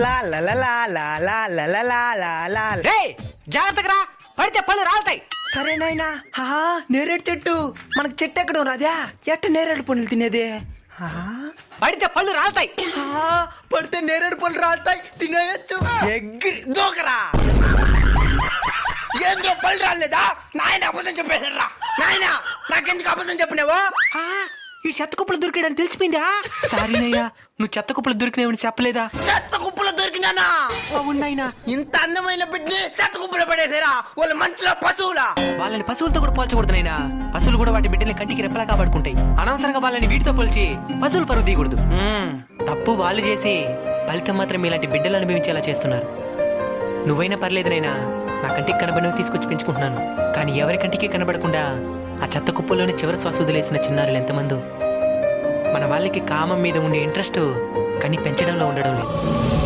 లా లా లా లా లా లా లా లా లా లా లా. రేయ్ జాగ్రత్తగా రా, పడితే పళ్ళు రాలుతాయి. సరే నాయనా. నేరేడు చెట్టు. మనకు చెట్టు ఎక్కడ ఉన్నదా? ఎట్ట నేరేడు పండ్లు తినేది? పడితే పళ్ళు రాలుతాయి. పడితే నేరేడు పళ్ళు రాలుతాయి, తినేయచ్చు. ఎగిరి దూకరా. ఏంద్రో పళ్ళు రాలేదా? నాయన అబద్ధం చెప్పేశారా? నాయన నాకెందుకు అబద్ధం చెప్పినావో? ఈ చెత్త కుప్పలు దొరికాడని తెలిసిపోయిందా? సారీనయ్యా, నువ్వు చెత్త కుప్పలు దొరికినావని చెప్పలేదా? చెత్త కుప్పలో దొరికినానా? అవునాయినా, ఇంత అందమైన బిడ్డని చెత్త కుప్పలో పడేసారా? వాళ్ళు మంచిగా పశువులా? వాళ్ళని పశువులతో కూడా పోల్చకూడదునైనా. పశువులు కూడా వాటి బిడ్డల్ని కంటికి రెప్పలా కాపాడుకుంటాయి. అనవసరంగా వాళ్ళని వీటితో పోల్చి పశువులు పరువు తీయకూడదు. తప్పు వాళ్ళు చేసి ఫలితం మాత్రం ఇలాంటి బిడ్డలు అనుభవించేలా చేస్తున్నారు. నువ్వైనా పర్లేదునైనా, నా కంటికి కనబడినవి తీసుకొచ్చి పెంచుకుంటున్నాను. కానీ ఎవరి కంటికి కనబడకుండా ఆ చెత్త కుప్పల్లోని చివరి శ్వాస వదిలేసిన చిన్నారులు ఎంతమందో. మన వాళ్ళకి కామం మీద ఉండే ఇంట్రెస్ట్ కానీ పెంచడంలో ఉండడం లేదు.